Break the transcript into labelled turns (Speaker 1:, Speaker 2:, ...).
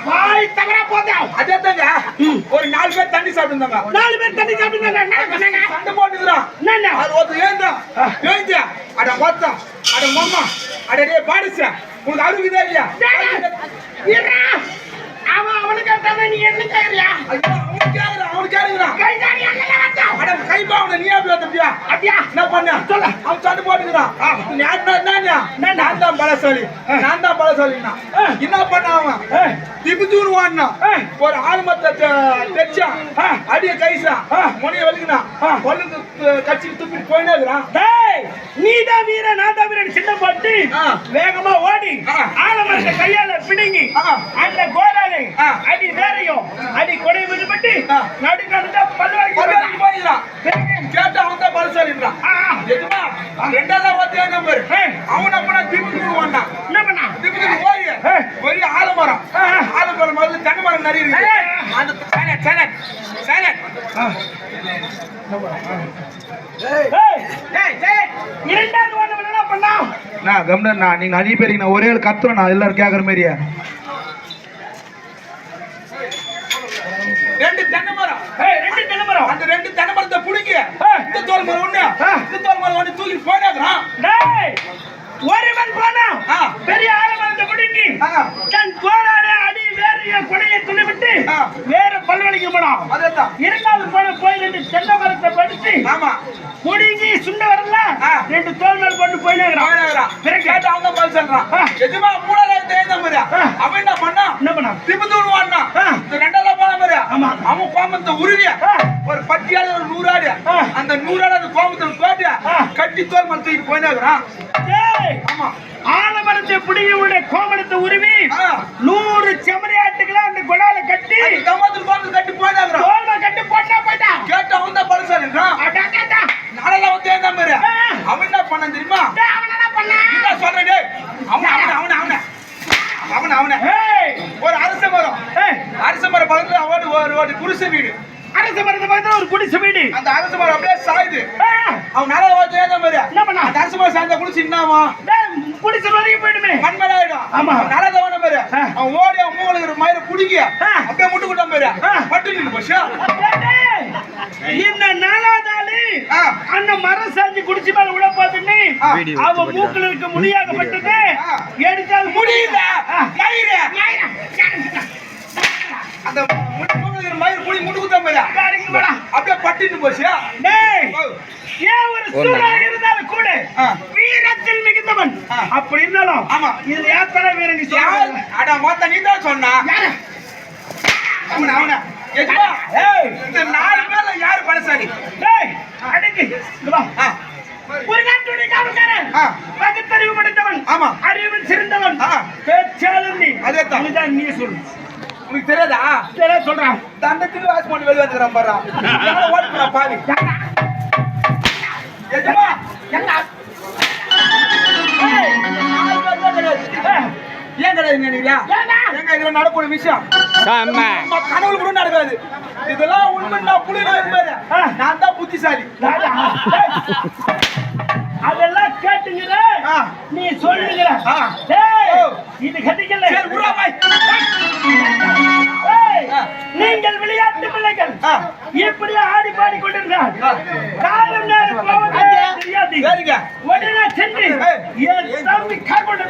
Speaker 1: வாய் தவறா போதா அதேதாங்க ஒரு 4 பேர் தண்ணி சாப்பிடுறாங்க 4 பேர் தண்ணி சாப்பிடுறாங்க சண்டை போட்டுறான் என்ன அது ஒரு ஏஞ்சா அட வாத்தா அட மாமா அட டேய் பாடிச்சா உங்களுக்கு அழுகுதா இல்லையா இறா அவனுக்கு கேட்டானே நீ என்ன கேக்குறியா அவனுக்கு கேக்குறா கை தாடி அண்ணல வாத்தா அட கை பாவன நீ அப்படியே தம்பியா அப்படியா என்ன பண்ண சொல்ல அவன் சண்டை போட்டுறான் நான் தான் பலசாலி என்ன பண்ண அவன் திபுதூர் வான்னா ஒரு ஆல்மத்த தெச்சா அடிய கைசா மணிய வலிக்குனா கொல்லுக்கு கட்சிக்கு துப்பிட்டு போயினே இருக்கறான் டேய் நீதான் வீர நான்தான் வீரன் சின்ன போட்டு வேகமா ஓடி ஆலமரத்தை கையால பிடுங்கி அந்த கோராலே அடி வேறையும் அடி கொடை விடுபட்டு நடுக்கண்ட பல்வாடி போயிடலாம் கேட்டா அவன் தான் பலசாலின்றான் எதுமா ரெண்டாவது வாத்தியா நம்பர் அவன் அப்பனா திபுதூர் வான்னா என்ன பண்ணா திபுதூர் போய் ஆலமரம் முதல்ல தென்னை மரம் நிறைய இருக்கு அந்த சைலண்ட் இரண்டாவது வாரம் என்ன பண்ணா நான் கம்னா நீங்க நிறைய பேர் நான் ஒரே ஆள் கத்துறேன் நான் எல்லாரும் கேக்குற மாதிரியா ரெண்டு தென்னை மரம் அந்த ரெண்டு தென்னை மரத்தை புடிங்க இந்த தோல் மரம் ஒண்ணு இந்த தோல் மரம் ஒண்ணு தூக்கி போடாதடா டேய் ஒருவன் போனா பெரிய ஆலமரத்தை புடிங்கி தன் போராடே அடி வேறிய கொடையை துணிவிட்டு வேற பல்வழிக்கு போனான் அதேதான் இரண்டாவது போய் ரெண்டு தென்னை மரத்தை படிச்சு ஆமா புடிங்கி சுண்ட வரல ரெண்டு தோல் மேல போட்டு போயினேங்கறான் பிறகு கேட்ட அவங்க பதில் சொல்றான் எதுமா மூணாவது தேய்ந்த மாதிரி அவன் என்ன பண்ணா திபுதூர் வான்னா இந்த ரெண்டாவது போன மாதிரி ஆமா அவன் கோமத்தை உருவிய ஒரு பட்டியால ஒரு 100 ஆடு அந்த 100 ஆடு அந்த கோமத்துல போட்டு கட்டி தோல் மேல தூக்கி போயினேங்கறான் டேய் ஆமா ஆலமரத்தை புடிங்கியுடைய கோமத்தை உருவி 100 செமரியாட்டுகளை அந்த கொடால கட்டி தமதுல கோமத்தை கட்டி போயினேங்கறான் தோல்ல கட்டி போட்டா போய்டா கேட்ட அவன் தான் பலசாலின்றான் அடடடா நாளல வந்து என்ன மாதிரி அவன் என்ன பண்ண தெரியுமா அவன் என்ன பண்ணா நீ சொல்ற டேய் அவன ஒரு அரச மரம் பக்கத்துல ஒரு குடிசை வீடு அரச மரத்து பக்கத்துல ஒரு குடிசை வீடு அந்த அரச மரம் அப்படியே சாயுது அவன் நாள வந்து என்ன மாதிரி என்ன பண்ணா அந்த அரச மரம் சாய்ந்த குடிசை என்னவா குடிசை வரைக்கும் போயிடுமே மண்மேல ஆயிடும் ஆமா நாள தவன மாதிரி அவன் ஓடி அவன் மூங்களுக்கு ஒரு மயிரை குடிக்க அப்படியே முட்டு குட்ட மாதிரி பட்டு நின்னு போச்சு இந்த நாளாதாலி அந்த மரம் சாஞ்சி குடிச்சு மேல உள்ள பாத்துன்னு அவன் மூக்குல இருக்க முடியாகப்பட்டது எடுத்தால் முடியல மயிரே அந்த மூக்குல மயிர் குடி முட்டு குட்ட மாதிரி அப்படியே பட்டு போச்சு டேய் ஏன் ஒரு சூரா இருந்தாலும் கூட வீரத்தில் மிகுந்தவன் அப்படி இருந்தாலும் ஆமா இதுல யாத்தன வீரன் நீ சொல்ற அட மொத்த நீ தான் சொன்னா யாரு அவன ஏஜ்மா ஏய் இந்த 4 பேர்ல யார் பலசாலி டேய் அடக்கு வா ஒரு நாட்டுடைய காவல்காரன் பகுத்தறிவு படைத்தவன் ஆமா அறிவில் சிறந்தவன் பேச்சாளர் நீ அதேதான் இதுதான் நீ சொல்லு உனக்கு தெரியாதா தெரிய சொல்றேன் தண்டத்துக்கு வாஸ் பண்ணி வெளிய வந்துறான் பாறா ஓடி போடா பாவி ஏஜ்மா என்ன ஏன் கிடையாது நினைக்கிறீங்களா எங்க இதுல நடக்கிற விஷயம் கனவுல கூட நடக்காது இதெல்லாம் உண்மைன்னா புலிகள் நான் தான் புத்திசாலி அதெல்லாம் கேட்டுங்கிற நீ சொல்லுகிற இது கட்டிக்கல நீங்கள் விளையாட்டு பிள்ளைகள் இப்படியே ஆடி பாடி கொண்டிருந்தால் காலம் நேரம் தெரியாது உடனே சென்று என் தம்பி கால் கொண்டு